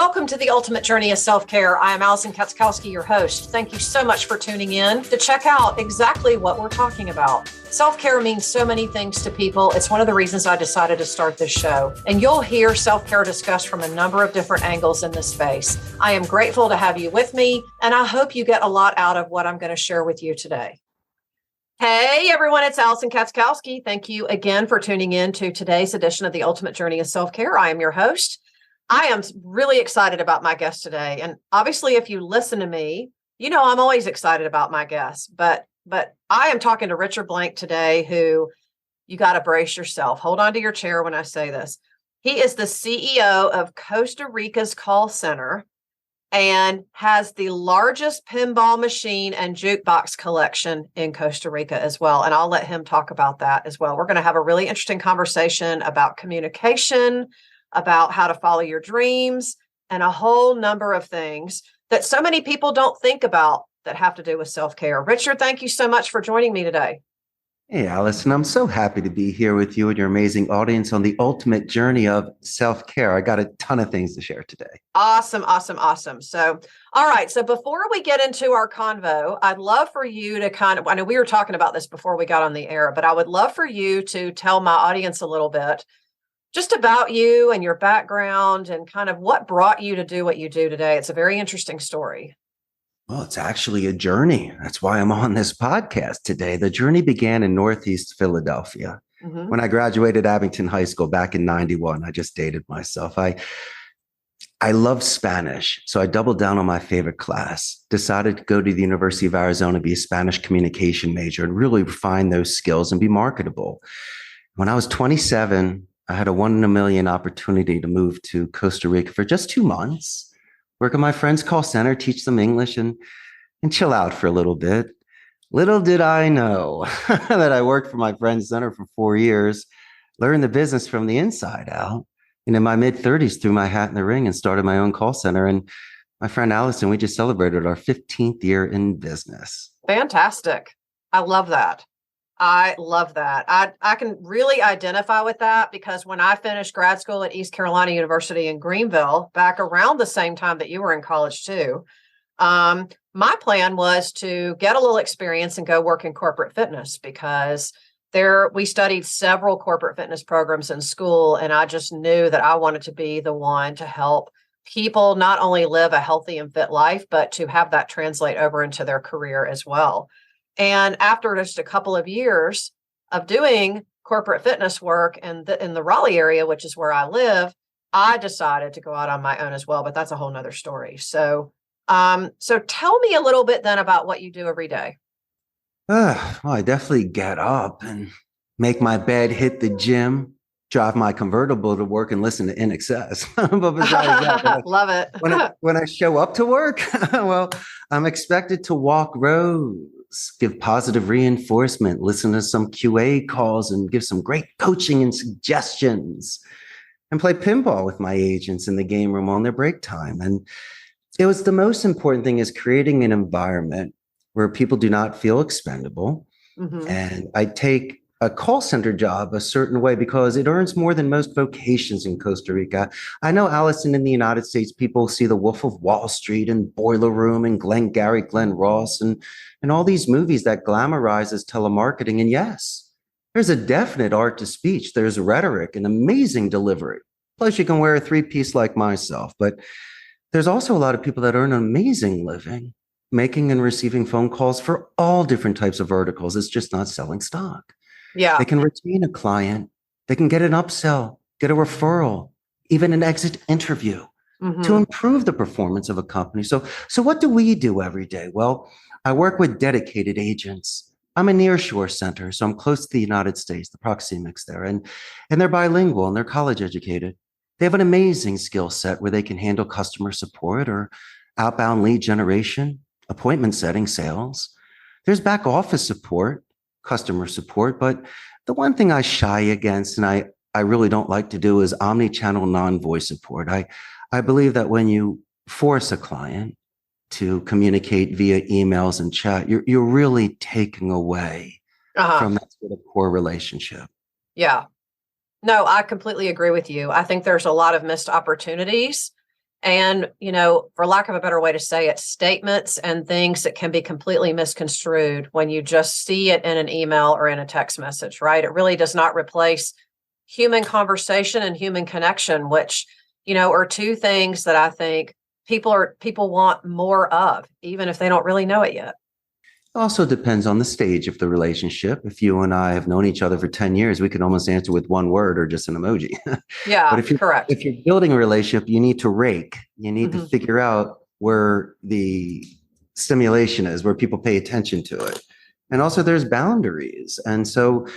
Welcome to the Ultimate Journey of Self-Care. I am Alison Katschkowsky, your host. Thank you so much for tuning in to check out exactly what we're talking about. Self-care means so many things to people. It's one of the reasons I decided to start this show. And you'll hear self-care discussed from a number of different angles in this space. I am grateful to have you with me, and I hope you get a lot out of what I'm going to share with you today. Hey everyone, it's Alison Katschkowsky. Thank you again for tuning in to today's edition of the Ultimate Journey of Self-Care. I am your host. I am really excited about my guest today. And obviously, if you listen to me, you know I'm always excited about my guests. But I am talking to Richard Blank today, who you got to brace yourself. Hold on to your chair when I say this. He is the CEO of Costa Rica's call center and has the largest pinball machine and jukebox collection in Costa Rica as well. And I'll let him talk about that as well. We're going to have a really interesting conversation about communication, about how to follow your dreams, and a whole number of things that so many people don't think about that have to do with self-care. Richard, thank you so much for joining me today. Hey, Alison, I'm so happy to be here with you and your amazing audience on the ultimate journey of self-care. I got a ton of things to share today. Awesome. So, all right. So before we get into our convo, I'd love for you to I know we were talking about this before we got on the air, but I would love for you to tell my audience a little bit just about you and your background and kind of what brought you to do what you do today. It's a very interesting story. Well, it's actually a journey. That's why I'm on this podcast today. The journey began in Northeast Philadelphia. Mm-hmm. When I graduated Abington High School back in 91, I just dated myself. I love Spanish, so I doubled down on my favorite class, decided to go to the University of Arizona, be a Spanish communication major, and really refine those skills and be marketable. When I was 27, I had a 1 in a million opportunity to move to Costa Rica for just 2 months, work at my friend's call center, teach them English and chill out for a little bit. Little did I know that I worked for my friend's center for 4 years, learned the business from the inside out. And in my mid-30s, threw my hat in the ring and started my own call center. And my friend Alison, we just celebrated our 15th year in business. Fantastic. I love that. I can really identify with that because when I finished grad school at East Carolina University in Greenville, back around the same time that you were in college too, my plan was to get a little experience and go work in corporate fitness because we studied several corporate fitness programs in school. And I just knew that I wanted to be the one to help people not only live a healthy and fit life, but to have that translate over into their career as well. And after just a couple of years of doing corporate fitness work in the Raleigh area, which is where I live, I decided to go out on my own as well. But that's a whole nother story. So tell me a little bit then about what you do every day. Well, I definitely get up and make my bed, hit the gym, drive my convertible to work and listen to In Excess. But besides that, love it. when I show up to work, well, I'm expected to walk roads, give positive reinforcement, listen to some QA calls and give some great coaching and suggestions, and play pinball with my agents in the game room on their break time. And it was the most important thing is creating an environment where people do not feel expendable. Mm-hmm. And I take a call center job a certain way because it earns more than most vocations in Costa Rica. I know, Alison, in the United States, people see The Wolf of Wall Street and Boiler Room and Glengarry Glen Ross and all these movies that glamorizes telemarketing. And yes, there's a definite art to speech. There's rhetoric and amazing delivery. Plus, you can wear a 3-piece like myself. But there's also a lot of people that earn an amazing living making and receiving phone calls for all different types of verticals. It's just not selling stock. Yeah. They can retain a client. They can get an upsell, get a referral, even an exit interview to improve the performance of a company. So what do we do every day? Well, I work with dedicated agents. I'm a nearshore center, so I'm close to the United States, the proxemics there, and they're bilingual and they're college educated. They have an amazing skill set where they can handle customer support or outbound lead generation, appointment setting, sales. There's back office support, customer support. But the one thing I shy against, and I really don't like to do, is omni-channel non-voice support. I believe that when you force a client to communicate via emails and chat, you're really taking away from that sort of core relationship. Yeah. No, I completely agree with you. I think there's a lot of missed opportunities And, for lack of a better way to say it, statements and things that can be completely misconstrued when you just see it in an email or in a text message, right? It really does not replace human conversation and human connection, which, are two things that I think people want more of, even if they don't really know it yet. Also depends on the stage of the relationship. If you and I have known each other for 10 years, we can almost answer with one word or just an emoji. Yeah, but correct. if you're building a relationship, you need to rake. You need to figure out where the stimulation is, where people pay attention to it. And also there's boundaries. And so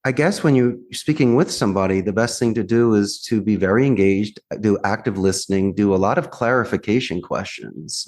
I guess when you're speaking with somebody, the best thing to do is to be very engaged, do active listening, do a lot of clarification questions.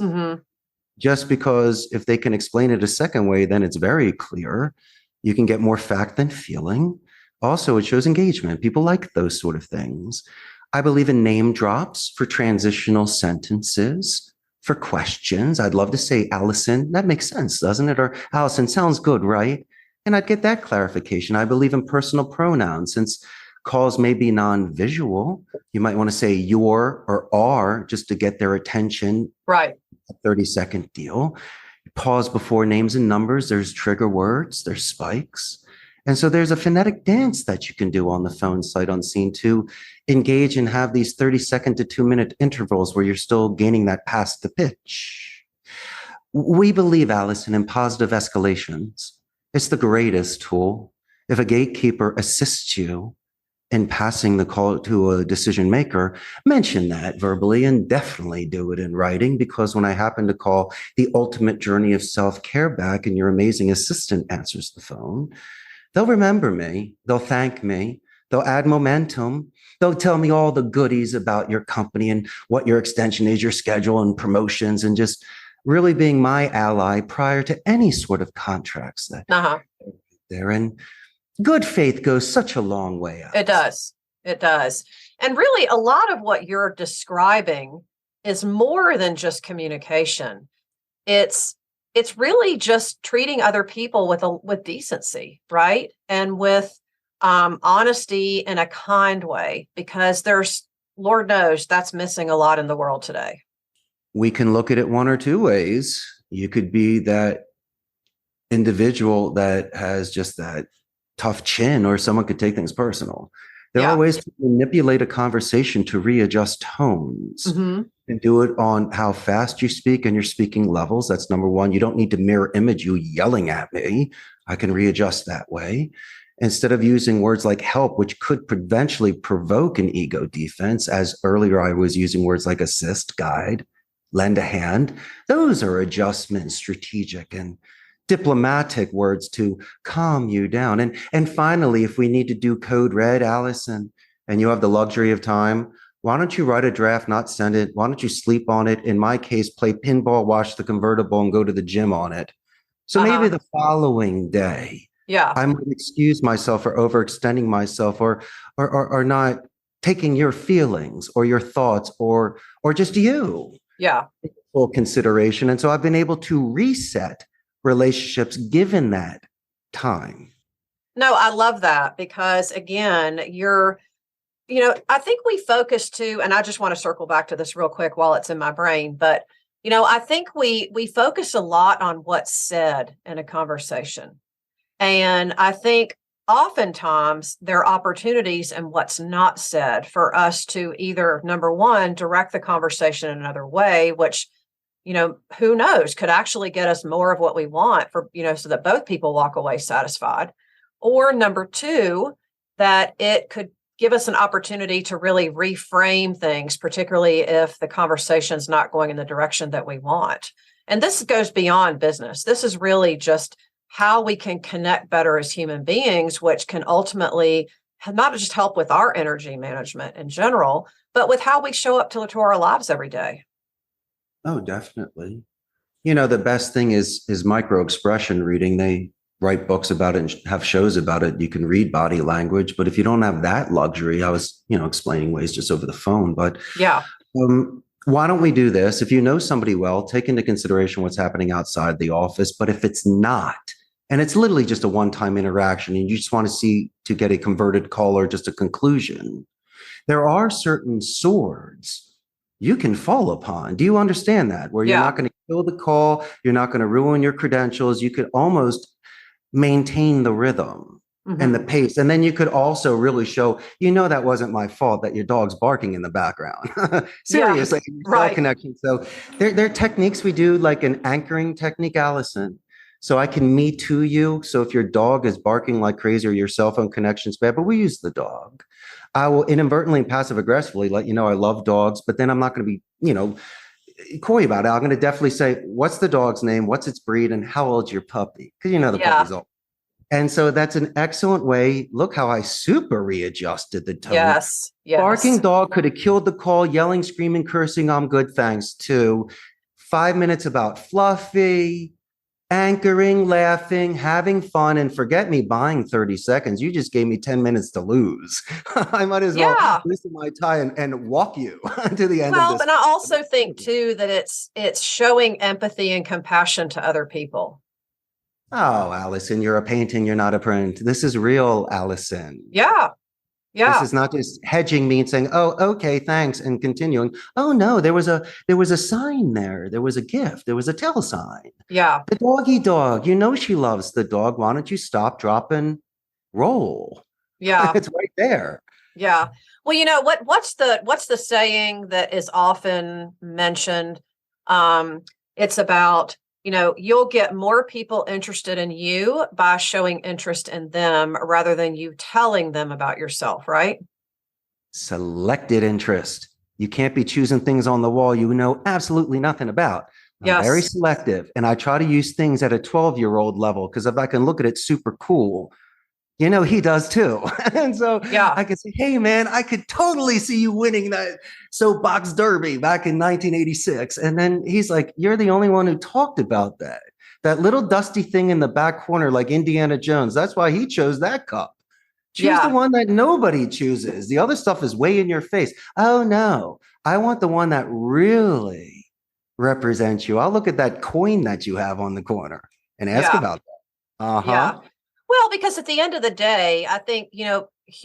Just because if they can explain it a second way, then it's very clear. You can get more fact than feeling. Also, it shows engagement. People like those sort of things. I believe in name drops for transitional sentences, for questions. I'd love to say, Alison, that makes sense, doesn't it? Or Alison, sounds good, right? And I'd get that clarification. I believe in personal pronouns. Since calls may be non-visual, you might want to say your or are just to get their attention. Right. A 30-second deal. Pause before names and numbers. There's trigger words, there's spikes. And so there's a phonetic dance that you can do on the phone sight unseen to engage and have these 30-second to 2-minute intervals where you're still gaining that past the pitch. We believe, Alison, in positive escalations. It's the greatest tool. If a gatekeeper assists you in passing the call to a decision maker, mention that verbally and definitely do it in writing, because when I happen to call the ultimate journey of self-care back and your amazing assistant answers the phone, they'll remember me, they'll thank me, they'll add momentum, they'll tell me all the goodies about your company and what your extension is, your schedule and promotions, and just really being my ally prior to any sort of contracts that they're in. Good faith goes such a long way out. It does. It does. And really, a lot of what you're describing is more than just communication. It's really just treating other people with decency, right? And with honesty in a kind way, because there's, Lord knows, that's missing a lot in the world today. We can look at it one or two ways. You could be that individual that has just that tough chin, or someone could take things personal. There are ways to manipulate a conversation to readjust tones and do it on how fast you speak and your speaking levels. That's number one. You don't need to mirror image you yelling at me. I can readjust that way. Instead of using words like help, which could eventually provoke an ego defense, as earlier I was using words like assist, guide, lend a hand. Those are adjustments, strategic and diplomatic words to calm you down. And finally, if we need to do code red, Alison, and you have the luxury of time, why don't you write a draft, not send it? Why don't you sleep on it? In my case, play pinball, watch the convertible, and go to the gym on it. So maybe the following day, I might excuse myself for overextending myself or not taking your feelings or your thoughts or just you. Full consideration. And so I've been able to reset relationships given that time. No, I love that, because again, I think we focus too, and I just want to circle back to this real quick while it's in my brain, but I think we focus a lot on what's said in a conversation. And I think oftentimes there are opportunities in what's not said for us to either, number one, direct the conversation in another way, which who knows, could actually get us more of what we want for, so that both people walk away satisfied. Or number two, that it could give us an opportunity to really reframe things, particularly if the conversation's not going in the direction that we want. And this goes beyond business. This is really just how we can connect better as human beings, which can ultimately not just help with our energy management in general, but with how we show up to our lives every day. Oh, definitely. The best thing is micro expression reading. They write books about it and have shows about it. You can read body language, but if you don't have that luxury, I was, explaining ways just over the phone, but why don't we do this? If you know somebody well, take into consideration what's happening outside the office. But if it's not, and it's literally just a one-time interaction and you just want to get a converted call or just a conclusion, there are certain swords you can fall upon. Do you understand that? Where you're Yeah. not going to kill the call, you're not going to ruin your credentials. You could almost maintain the rhythm and the pace. And then you could also really show, that wasn't my fault that your dog's barking in the background. Yeah. Seriously, cell Right. connection. So there are techniques we do, like an anchoring technique, Alison. So I can me to you. So if your dog is barking like crazy or your cell phone connection's bad, but we use the dog. I will inadvertently and passive aggressively let you know I love dogs, but then I'm not going to be, coy about it. I'm going to definitely say, what's the dog's name? What's its breed? And how old's your puppy? Because the Yeah. puppy's old. And so that's an excellent way. Look how I super readjusted the tone. Yes. Yes. Barking dog could have killed the call, yelling, screaming, cursing. I'm good, thanks to 5 minutes about Fluffy, anchoring, laughing, having fun, and forget me buying 30 seconds. You just gave me 10 minutes to lose. I might as well loosen my tie and walk you to the end of this. Well, and I also think too that it's showing empathy and compassion to other people. Oh, Alison, you're a painting, you're not a print. This is real, Alison. Yeah. Yeah. This is not just hedging me and saying, "Oh, okay, thanks," and continuing. Oh no, there was a sign there. There was a gift. There was a tell sign. Yeah. The doggy dog. She loves the dog. Why don't you stop, drop, and roll? Yeah. It's right there. Yeah. Well, what's the saying that is often mentioned? It's about, you'll get more people interested in you by showing interest in them rather than you telling them about yourself, right? Selected interest. You can't be choosing things on the wall you know absolutely nothing about. I'm very selective, and I try to use things at a 12-year-old level, because if I can look at it super cool, he does too. And so I can say, hey, man, I could totally see you winning that soapbox derby back in 1986. And then he's like, you're the only one who talked about that. That little dusty thing in the back corner, like Indiana Jones. That's why he chose that cup. Choose the one that nobody chooses. The other stuff is way in your face. Oh, no, I want the one that really represents you. I'll look at that coin that you have on the corner and ask about that. Yeah. Well, because at the end of the day, I think,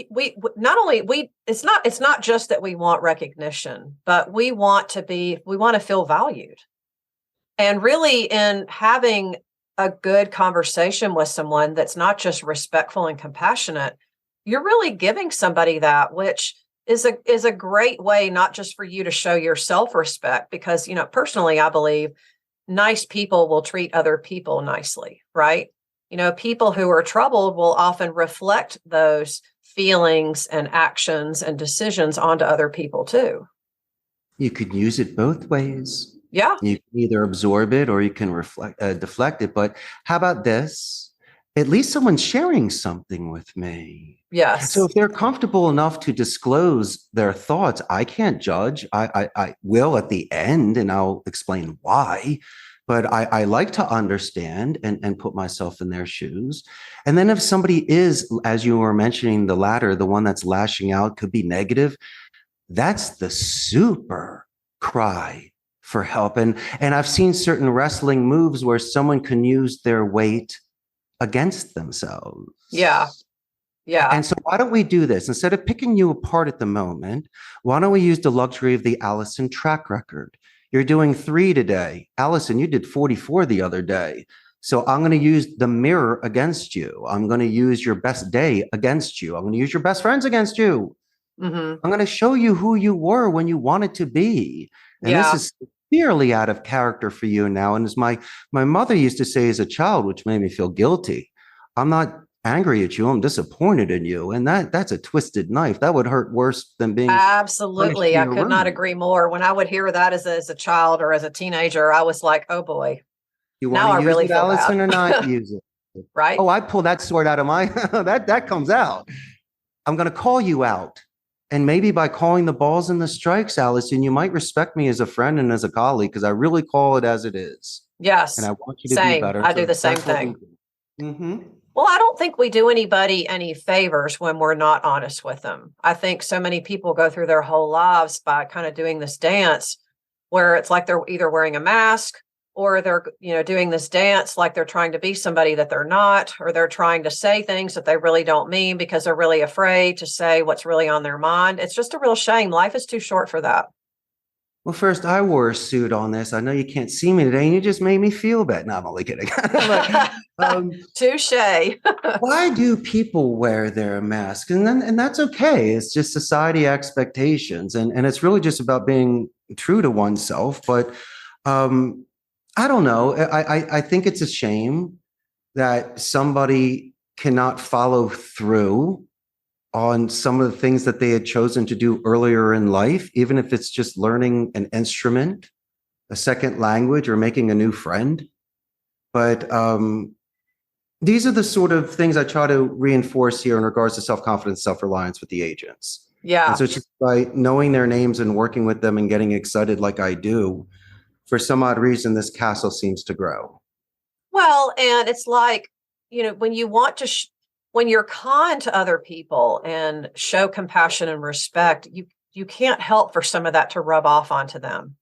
we not only it's not just that we want recognition, but we want to feel valued. And really, in having a good conversation with someone that's not just respectful and compassionate, you're really giving somebody that, which is a great way, not just for you to show your self-respect, because, personally, I believe nice people will treat other people nicely, right? People who are troubled will often reflect those feelings and actions and decisions onto other people too. You could use it both ways. Yeah. You can either absorb it or you can deflect it. But how about this? At least someone's sharing something with me. Yes. So if they're comfortable enough to disclose their thoughts, I can't judge. I will at the end, and I'll explain why. But I like to understand and put myself in their shoes. And then if somebody is, as you were mentioning, the latter, the one that's lashing out, could be negative, that's the super cry for help. And I've seen certain wrestling moves where someone can use their weight against themselves. Yeah. Yeah. And so why don't we do this? Instead of picking you apart at the moment, why don't we use the luxury of the Alison track record? You're doing 3 today. Alison, you did 44 the other day. So I'm going to use the mirror against you. I'm going to use your best day against you. I'm going to use your best friends against you. I'm going to show you who you were when you wanted to be. And this is severely out of character for you now. And as my mother used to say as a child, which made me feel guilty, I'm not angry at you, I'm disappointed in you. And that's a twisted knife. That would hurt worse than being absolutely. I could not agree more. When I would hear that as a child or as a teenager, I was like, oh boy. You want to use it, Alison, or not use it? Right. Oh, I pull that sword out of my that comes out. I'm going to call you out. And maybe by calling the balls and the strikes, Alison, you might respect me as a friend and as a colleague, because I really call it as it is. Yes. And I want you to be better. I do the same thing. Well, I don't think we do anybody any favors when we're not honest with them. I think so many people go through their whole lives by kind of doing this dance where it's like they're either wearing a mask or they're, doing this dance like they're trying to be somebody that they're not, or they're trying to say things that they really don't mean because they're really afraid to say what's really on their mind. It's just a real shame. Life is too short for that. Well, first, I wore a suit on this. I know you can't see me today, and you just made me feel bad. No, I'm only kidding. But, Touche. why do people wear their mask? And that's okay. It's just society expectations, and it's really just about being true to oneself. But um, I don't know. I think it's a shame that somebody cannot follow through on some of the things that they had chosen to do earlier in life, even if it's just learning an instrument, a second language, or making a new friend. But these are the sort of things I try to reinforce here in regards to self-confidence, self-reliance with the agents. Yeah. And so it's just by knowing their names and working with them and getting excited like I do, for some odd reason, this castle seems to grow. Well, and it's like, when you want to, when you're kind to other people and show compassion and respect, you can't help for some of that to rub off onto them.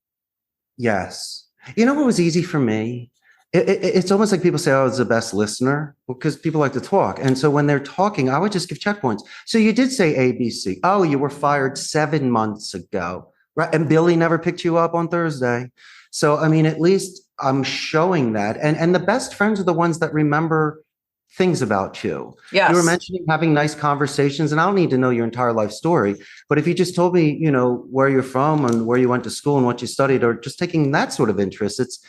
Yes. You know what was easy for me? It's almost like people say, "Oh, I was the best listener," because people like to talk. And so when they're talking, I would just give checkpoints. So you did say ABC. Oh, you were fired 7 months ago, right? And Billy never picked you up on Thursday. So, I mean, at least I'm showing that. And the best friends are the ones that remember things about you. Yes. You were mentioning having nice conversations, and I don't need to know your entire life story, but if you just told me, where you're from and where you went to school and what you studied, or just taking that sort of interest,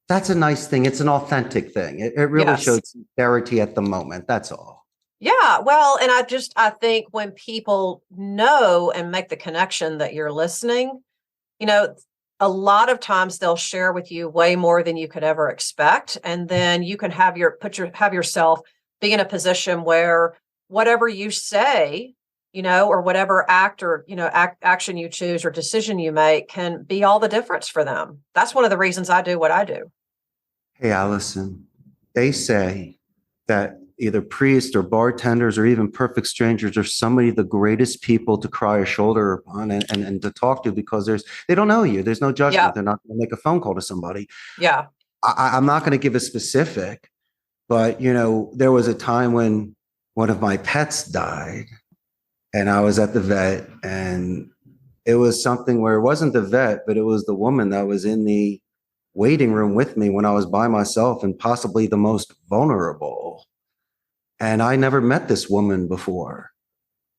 that's a nice thing. It's an authentic thing. It really Yes. showed sincerity at the moment. That's all. Yeah. Well, and I think when people know and make the connection that you're listening, a lot of times they'll share with you way more than you could ever expect. And then you can have yourself be in a position where whatever you say, or whatever act or, action you choose or decision you make can be all the difference for them. That's one of the reasons I do what I do. Hey, Alison, they say that either priests or bartenders or even perfect strangers are somebody the greatest people to cry a shoulder upon and to talk to, because they don't know you. There's no judgment. Yeah. They're not going to make a phone call to somebody. Yeah. I'm not going to give a specific, but there was a time when one of my pets died and I was at the vet, and it was something where it wasn't the vet, but it was the woman that was in the waiting room with me when I was by myself and possibly the most vulnerable. And I never met this woman before.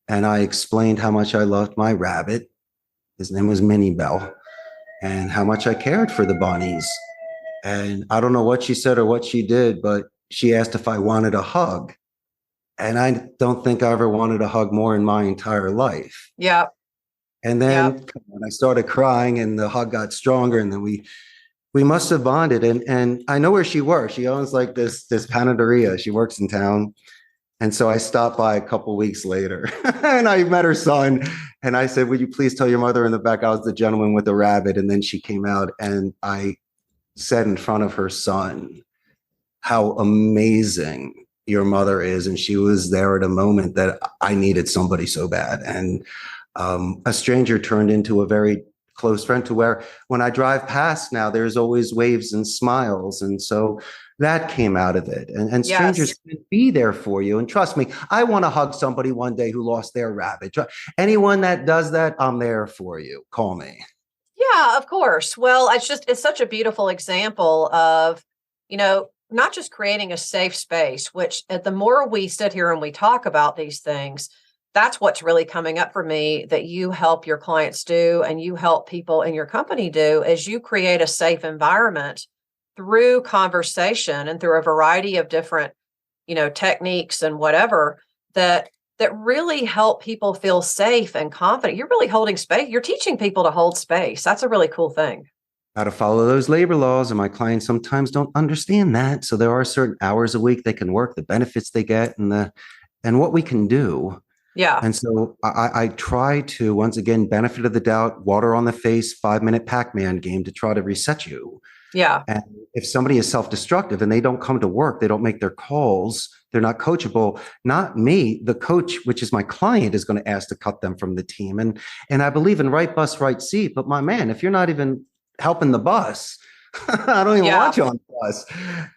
And I explained how much I loved my rabbit. His name was Minnie Bell, and how much I cared for the bunnies. And I don't know what she said or what she did, but she asked if I wanted a hug. And I don't think I ever wanted a hug more in my entire life. Yeah. And then I started crying, and the hug got stronger, and then we must have bonded. And I know where she works. She owns like this panaderia. She works in town. And so I stopped by a couple weeks later and I met her son, and I said, "Would you please tell your mother in the back I was the gentleman with the rabbit?" And then she came out, and I said in front of her son how amazing your mother is. And she was there at a moment that I needed somebody so bad. And a stranger turned into a very close friend, to where when I drive past now, there's always waves and smiles. And so that came out of it. And strangers Yes. can be there for you. And trust me, I want to hug somebody one day who lost their rabbit. Anyone that does that, I'm there for you. Call me. Yeah, of course. Well, it's such a beautiful example of, not just creating a safe space, which the more we sit here and we talk about these things, that's what's really coming up for me that you help your clients do and you help people in your company do, is you create a safe environment through conversation and through a variety of different, techniques and whatever that really help people feel safe and confident. You're really holding space. You're teaching people to hold space. That's a really cool thing. How to follow those labor laws. And my clients sometimes don't understand that. So there are certain hours a week they can work, the benefits they get, and what we can do. Yeah. And so I try to, once again, benefit of the doubt, water on the face, 5-minute Pac-Man game to try to reset you. Yeah. And if somebody is self-destructive and they don't come to work, they don't make their calls, they're not coachable, not me, the coach, which is my client, is going to ask to cut them from the team. And I believe in right bus, right seat. But my man, if you're not even helping the bus, I don't even want you on the bus.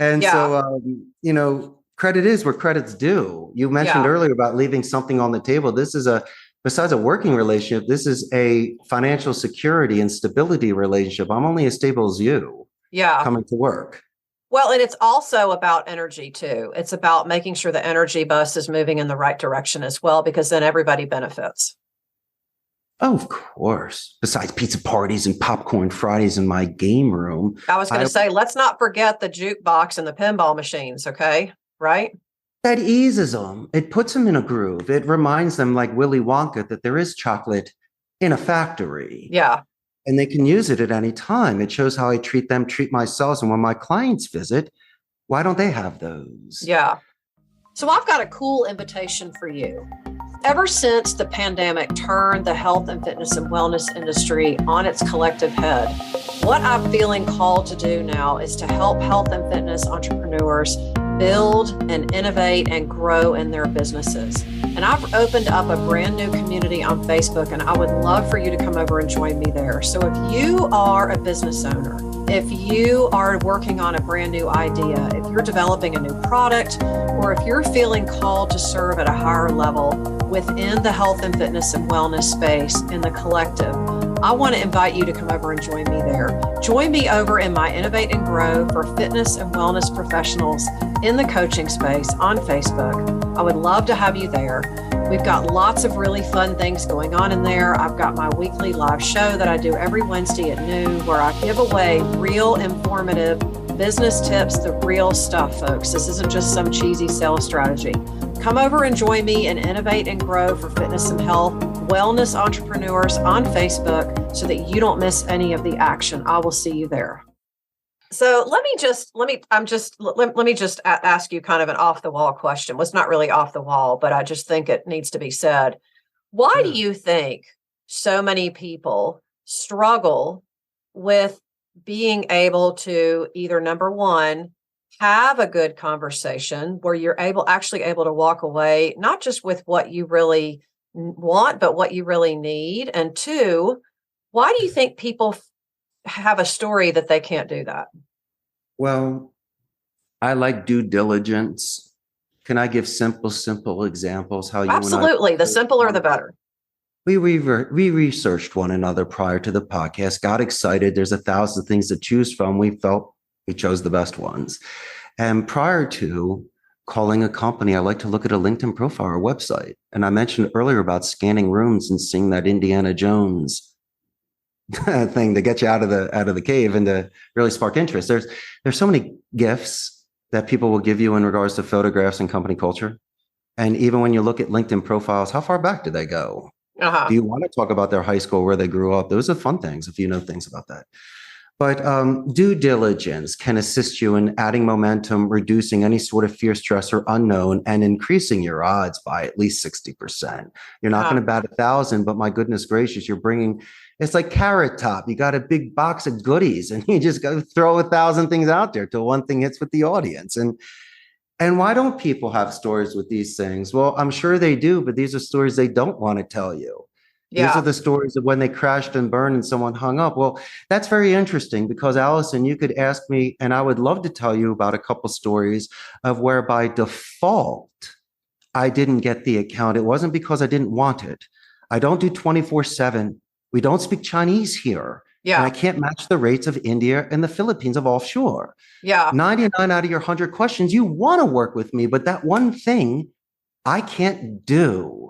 And so, credit is where credit's due. You mentioned earlier about leaving something on the table. This is a besides a working relationship, this is a financial security and stability relationship. I'm only as stable as you coming to work. Well, and it's also about energy too. It's about making sure the energy bus is moving in the right direction as well, because then everybody benefits. Oh, of course. Besides pizza parties and popcorn Fridays in my game room. I was going to say, let's not forget the jukebox and the pinball machines. Okay. Right. That eases them. It puts them in a groove. It reminds them, like Willy Wonka, that there is chocolate in a factory. Yeah. And they can use it at any time. It shows how I treat them, treat myself. And when my clients visit, why don't they have those? Yeah. So I've got a cool invitation for you. Ever since the pandemic turned the health and fitness and wellness industry on its collective head, what I'm feeling called to do now is to help health and fitness entrepreneurs build and innovate and grow in their businesses. And I've opened up a brand new community on Facebook, and I would love for you to come over and join me there. So if you are a business owner, if you are working on a brand new idea, if you're developing a new product, or if you're feeling called to serve at a higher level within the health and fitness and wellness space in the collective, I want to invite you to come over and join me there. Join me over in my Innovate and Grow for fitness and wellness professionals in the coaching space on Facebook. I would love to have you there. We've got lots of really fun things going on in there. I've got my weekly live show that I do every Wednesday at noon, where I give away real informative business tips, the real stuff, folks. This isn't just some cheesy sales strategy. Come over and join me and Innovate and Grow for fitness and health wellness entrepreneurs on Facebook so that you don't miss any of the action. I will see you there. So let me just ask you kind of an off the wall question. Well, it's not really off the wall, but I just think it needs to be said. Why do you think so many people struggle with being able to either, number one, have a good conversation where you're actually able to walk away, not just with what you really want, but what you really need? And two, why do you think people have a story that they can't do that? Well, I like due diligence. Can I give simple examples? How you Absolutely. The simpler, the better. We researched one another prior to the podcast, got excited. There's 1,000 things to choose from. We felt we chose the best ones. And prior to calling a company, I like to look at a LinkedIn profile or website. And I mentioned earlier about scanning rooms and seeing that Indiana Jones thing to get you out of the cave and to really spark interest. There's so many gifts that people will give you in regards to photographs and company culture. And even when you look at LinkedIn profiles, how far back do they go? Do you want to talk about their high school, where they grew up? Those are fun things if you know things about that. But due diligence can assist you in adding momentum, reducing any sort of fear, stress, or unknown, and increasing your odds by at least 60%. You're not going to bat 1,000, but my goodness gracious, you're bringing, it's like Carrot Top. You got a big box of goodies and you just got to throw 1,000 things out there till one thing hits with the audience. And why don't people have stories with these things? Well, I'm sure they do, but these are stories they don't want to tell you. Yeah. These are the stories of when they crashed and burned and someone hung up. Well, that's very interesting because, Alison, you could ask me, and I would love to tell you about a couple stories of where by default, I didn't get the account. It wasn't because I didn't want it. I don't do 24/7. We don't speak Chinese here. Yeah. And I can't match the rates of India and the Philippines of offshore. Yeah. 99 out of your 100 questions, you want to work with me, but that one thing I can't do.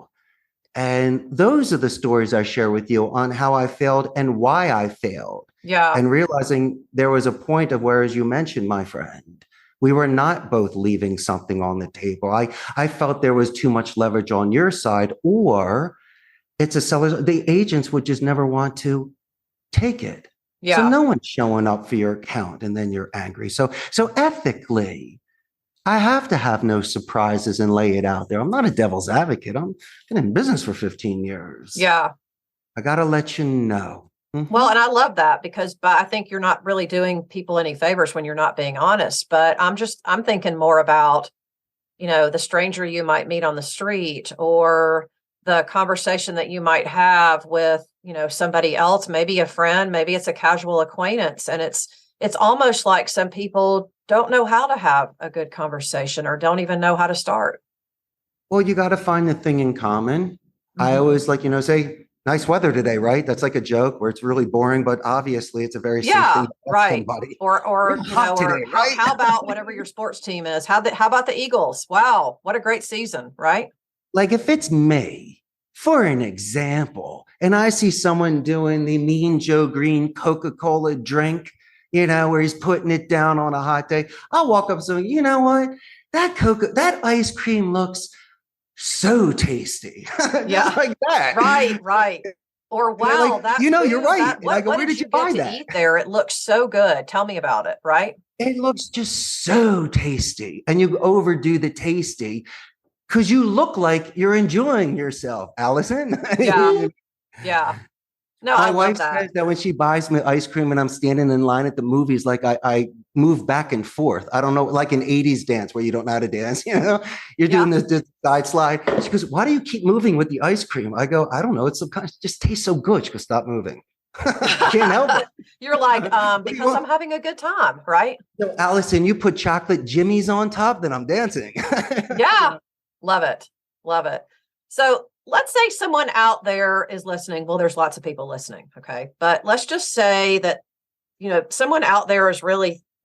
And those are the stories I share with you on how I failed and why I failed. Yeah. And realizing there was a point of where, as you mentioned, my friend, we were not both leaving something on the table. I felt there was too much leverage on your side, or it's a seller. The agents would just never want to take it. Yeah. So no one's showing up for your account and then you're angry. So ethically, I have to have no surprises and lay it out there. I'm not a devil's advocate. I've been in business for 15 years. Yeah. I got to let you know. Mm-hmm. Well, and I love that because I think you're not really doing people any favors when you're not being honest. But I'm thinking more about, the stranger you might meet on the street, or the conversation that you might have with, somebody else, maybe a friend, maybe it's a casual acquaintance. And it's almost like some people don't know how to have a good conversation or don't even know how to start. Well, you got to find the thing in common. I always like, say, nice weather today, right? That's like a joke where it's really boring, but obviously it's a very safe thing to ask somebody. Or Hot today, right? how about whatever your sports team is? How about the Eagles? Wow, what a great season, right? Like if it's May, for an example, and I see someone doing the Mean Joe Green Coca-Cola drink, where he's putting it down on a hot day, I'll walk up and say, you know what? That ice cream looks so tasty. Just like that. Right. Or wow, you're right. What where did you find that? Eat there? It looks so good. Tell me about it, right? It looks just so tasty. And you overdo the tasty because you look like you're enjoying yourself, Alison. Yeah. No, my wife says that when she buys me ice cream and I'm standing in line at the movies, like I move back and forth. I don't know, like an 80s dance where you don't know how to dance, you're doing this side slide. She goes, why do you keep moving with the ice cream? I go, I don't know. It just tastes so good. She goes, stop moving. Can't help it. You're like, because I'm having a good time, right? No, Alison, you put chocolate jimmies on top, then I'm dancing. Yeah. Love it. So let's say someone out there is listening. Well, there's lots of people listening. Okay. But let's just say that, someone out there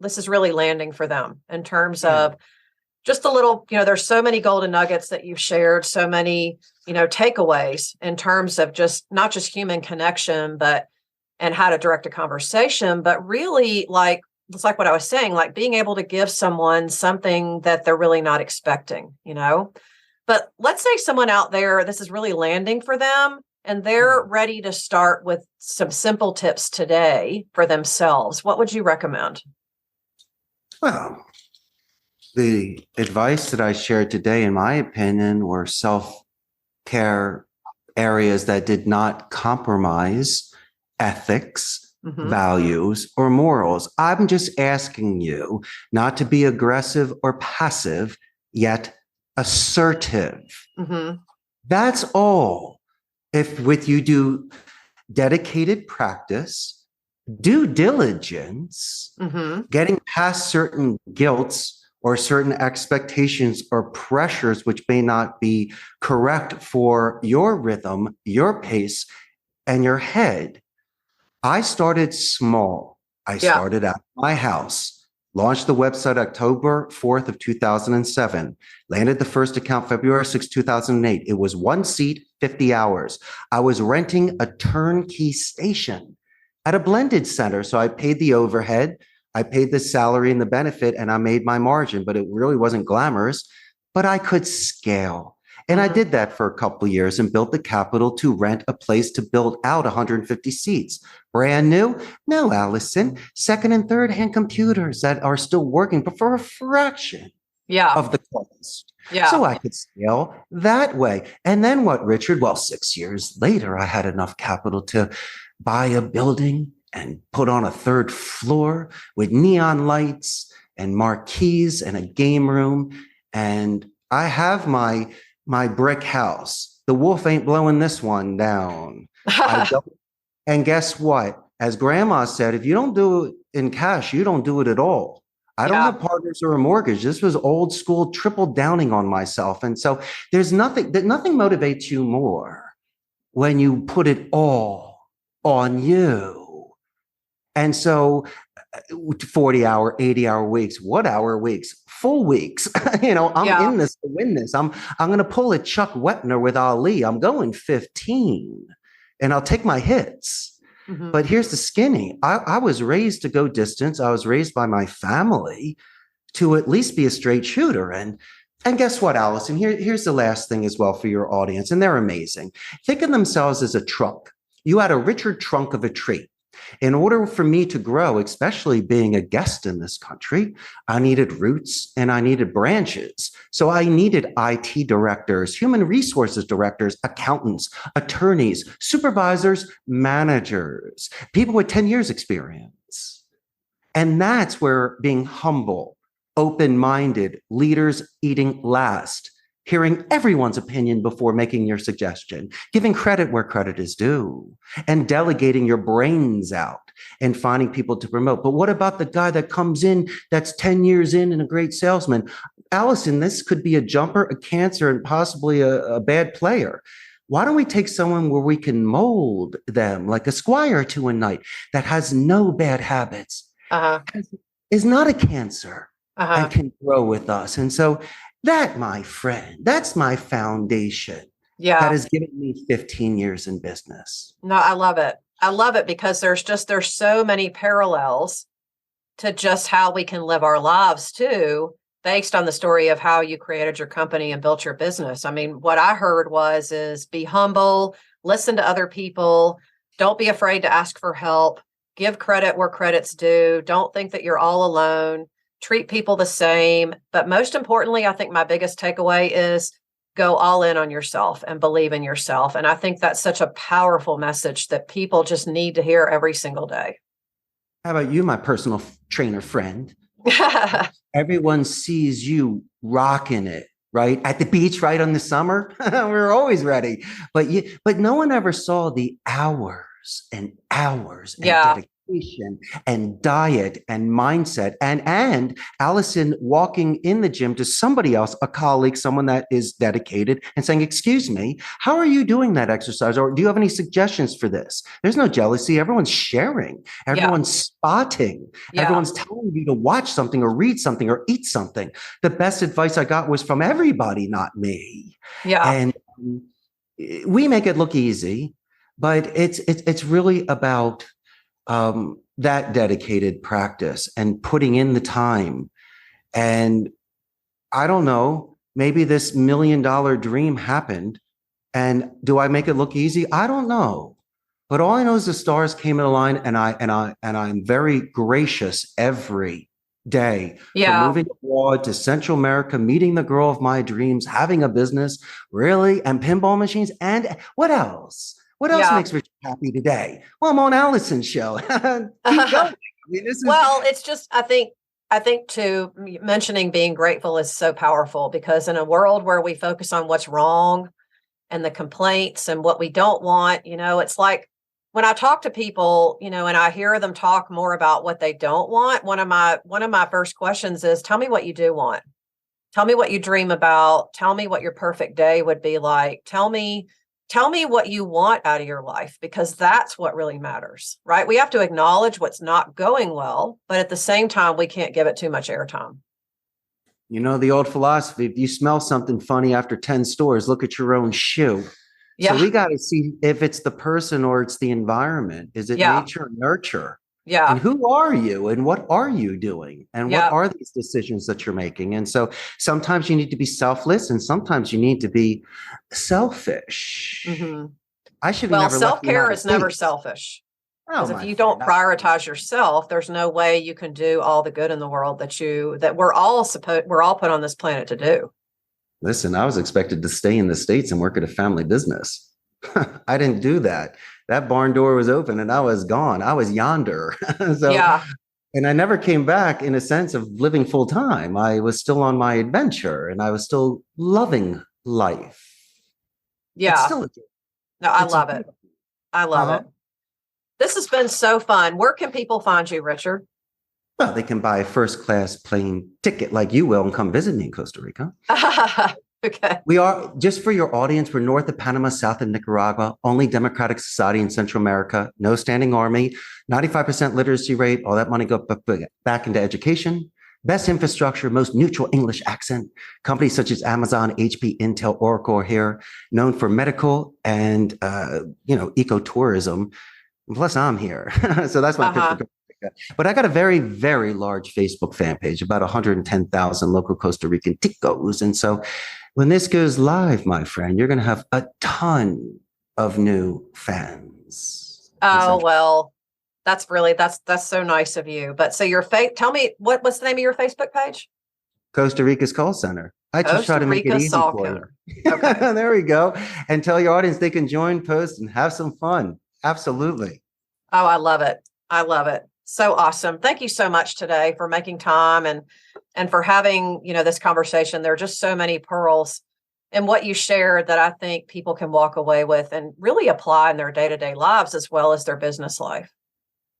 this is really landing for them in terms of just a little, there's so many golden nuggets that you've shared, so many, takeaways in terms of just not just human connection, and how to direct a conversation, but really it's like what I was saying, like being able to give someone something that they're really not expecting, But let's say someone out there, this is really landing for them, and they're ready to start with some simple tips today for themselves. What would you recommend? Well, the advice that I shared today, in my opinion, were self-care areas that did not compromise ethics, values, or morals. I'm just asking you not to be aggressive or passive, yet assertive. That's all. If with you do dedicated practice, due diligence, getting past certain guilts or certain expectations or pressures which may not be correct for your rhythm, your pace, and your head. I started small. I started at my house, launched the website October 4th of 2007, landed the first account February 6, 2008. It was 1 seat, 50 hours. I was renting a turnkey station at a blended center. So I paid the overhead, I paid the salary and the benefit, and I made my margin, but it really wasn't glamorous, but I could scale. And I did that for a couple of years and built the capital to rent a place to build out 150 seats. Brand new? No, Alison. Second and third hand computers that are still working, but for a fraction of the cost. So I could scale that way. And then what, Richard? Well, 6 years later, I had enough capital to buy a building and put on a third floor with neon lights and marquees and a game room. And I have my brick house. The wolf ain't blowing this one down. And guess what? As grandma said, if you don't do it in cash, you don't do it at all. I don't have partners or a mortgage. This was old school, triple downing on myself. And so there's nothing motivates you more when you put it all on you. And so 40-hour, 80-hour weeks, what-hour weeks, full weeks. I'm in this to win this. I'm going to pull a Chuck Wepner with Ali. I'm going 15 and I'll take my hits. But here's the skinny. I was raised to go distance. I was raised by my family to at least be a straight shooter. And guess what, Alison? Here's the last thing as well for your audience. And they're amazing. Think of themselves as a trunk. You had a richer trunk of a tree. In order for me to grow, especially being a guest in this country, I needed roots and I needed branches. So I needed IT directors, human resources directors, accountants, attorneys, supervisors, managers, people with 10 years experience. And that's where being humble, open-minded, leaders eating last, hearing everyone's opinion before making your suggestion, giving credit where credit is due, and delegating your brains out and finding people to promote. But what about the guy that comes in that's 10 years in and a great salesman? Alison, this could be a jumper, a cancer, and possibly a bad player. Why don't we take someone where we can mold them like a squire to a knight that has no bad habits, is not a cancer, and can grow with us? And so that, my friend, that's my foundation. Yeah. That has given me 15 years in business. No, I love it. I love it because there's so many parallels to just how we can live our lives too, based on the story of how you created your company and built your business. I mean, what I heard is be humble, listen to other people, don't be afraid to ask for help, give credit where credit's due, don't think that you're all alone, treat people the same. But most importantly, I think my biggest takeaway is go all in on yourself and believe in yourself. And I think that's such a powerful message that people just need to hear every single day. How about you, my personal trainer friend? Everyone sees you rocking it, right? At the beach, right? On the summer, we're always ready. But no one ever saw the hours and hours and dedication and diet and mindset and Alison walking in the gym to somebody else, a colleague, someone that is dedicated, and saying, excuse me, how are you doing that exercise? Or do you have any suggestions for this? There's no jealousy. Everyone's sharing. Everyone's spotting. Everyone's telling you to watch something or read something or eat something. The best advice I got was from everybody, not me. And we make it look easy, but it's really about that dedicated practice and putting in the time. And I don't know, maybe this $1 million dream happened. And do I make it look easy? I don't know. But all I know is the stars came in a line, and I'm very gracious every day for moving abroad to Central America, meeting the girl of my dreams, having a business, really, and pinball machines. And what else? What else makes Richard happy today? Well, I'm on Alison's show. Keep going. I mean, it's just, I think too, mentioning being grateful is so powerful, because in a world where we focus on what's wrong and the complaints and what we don't want, it's like when I talk to people, and I hear them talk more about what they don't want, one of my first questions is, tell me what you do want. Tell me what you dream about. Tell me what your perfect day would be like. Tell me what you want out of your life, because that's what really matters, right? We have to acknowledge what's not going well, but at the same time, we can't give it too much airtime. The old philosophy, if you smell something funny after 10 stores, look at your own shoe. So we got to see if it's the person or it's the environment. Is it nature or nurture? And who are you and what are you doing? And what are these decisions that you're making? And so sometimes you need to be selfless and sometimes you need to be selfish. I should have never self-care is never selfish. Because if you don't prioritize yourself, there's no way you can do all the good in the world that we're all put on this planet to do. Listen, I was expected to stay in the States and work at a family business. I didn't do that. That barn door was open and I was gone. I was yonder. And I never came back in a sense of living full time. I was still on my adventure and I was still loving life. I love it. I love it. This has been so fun. Where can people find you, Richard? Well, they can buy a first-class plane ticket like you will and come visit me in Costa Rica. Okay. We are, just for your audience, we're north of Panama, south of Nicaragua, only democratic society in Central America, no standing army, 95% literacy rate, all that money go back into education, best infrastructure, most neutral English accent. Companies such as Amazon, HP, Intel, Oracle are here, known for medical and, ecotourism. Plus, I'm here. So that's my pitch for. But I got a very, very large Facebook fan page, about 110,000 local Costa Rican ticos. And so when this goes live, my friend, you're going to have a ton of new fans. Oh, well, that's so nice of you. But so tell me, what's the name of your Facebook page? Costa Rica's Call Center. I just try to make it easy for you. Okay. There we go. And tell your audience they can join, post, and have some fun. Absolutely. Oh, I love it. I love it. So awesome. Thank you so much today for making time and for having, this conversation. There are just so many pearls in what you shared that I think people can walk away with and really apply in their day-to-day lives as well as their business life.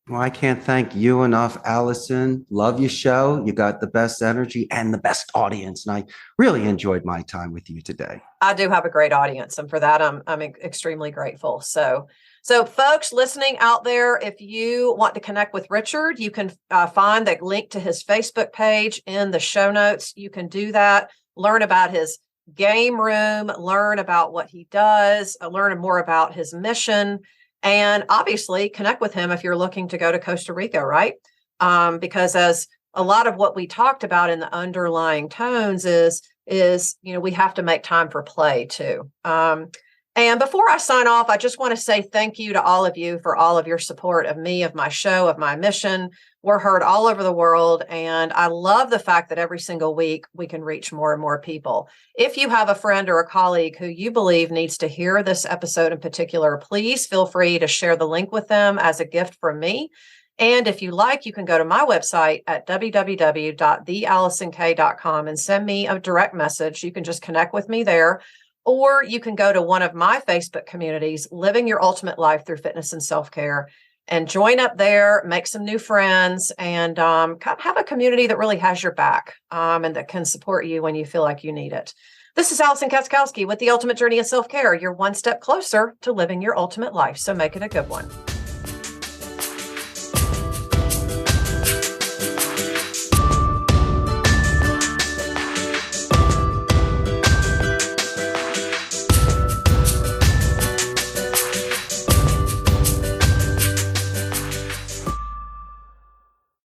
Well, I can't thank you enough, Allison. Love your show. You got the best energy and the best audience. And I really enjoyed my time with you today. I do have a great audience, and for that, I'm extremely grateful. So folks listening out there, if you want to connect with Richard, you can find the link to his Facebook page in the show notes. You can do that, learn about his game room, learn about what he does, learn more about his mission, and obviously connect with him if you're looking to go to Costa Rica, right? Because as a lot of what we talked about in the underlying tones is we have to make time for play too. And before I sign off, I just want to say thank you to all of you for all of your support of me, of my show, of my mission. We're heard all over the world. And I love the fact that every single week we can reach more and more people. If you have a friend or a colleague who you believe needs to hear this episode in particular, please feel free to share the link with them as a gift from me. And if you like, you can go to my website at www.thealisonk.com and send me a direct message. You can just connect with me there. Or you can go to one of my Facebook communities, Living Your Ultimate Life Through Fitness and Self-Care, and join up there, make some new friends, and have a community that really has your back and that can support you when you feel like you need it. This is Alison Katschkowsky with The Ultimate Journey of Self-Care. You're one step closer to living your ultimate life, so make it a good one.